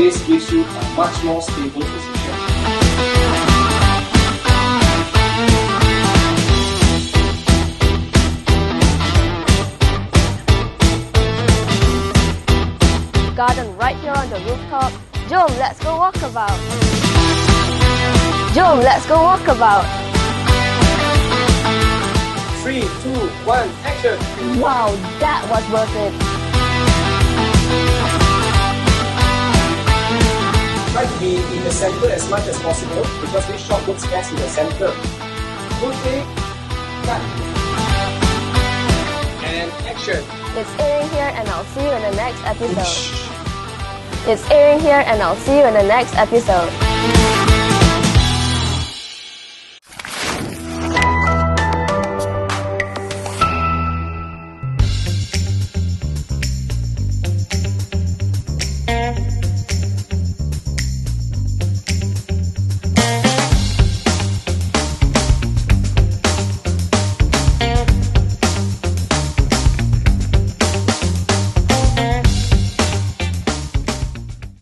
base gives you a much more stable position. Garden right here on the rooftop. Jom, let's go walkabout. Jom, let's go walkabout. 3, 2, 1, action! Wow, that was worth it. Try to be in the center as much as possible because this shot looks best in the center. Good take, cut. And action. It's airing here and I'll see you in the next episode. It's airing here and I'll see you in the next episode.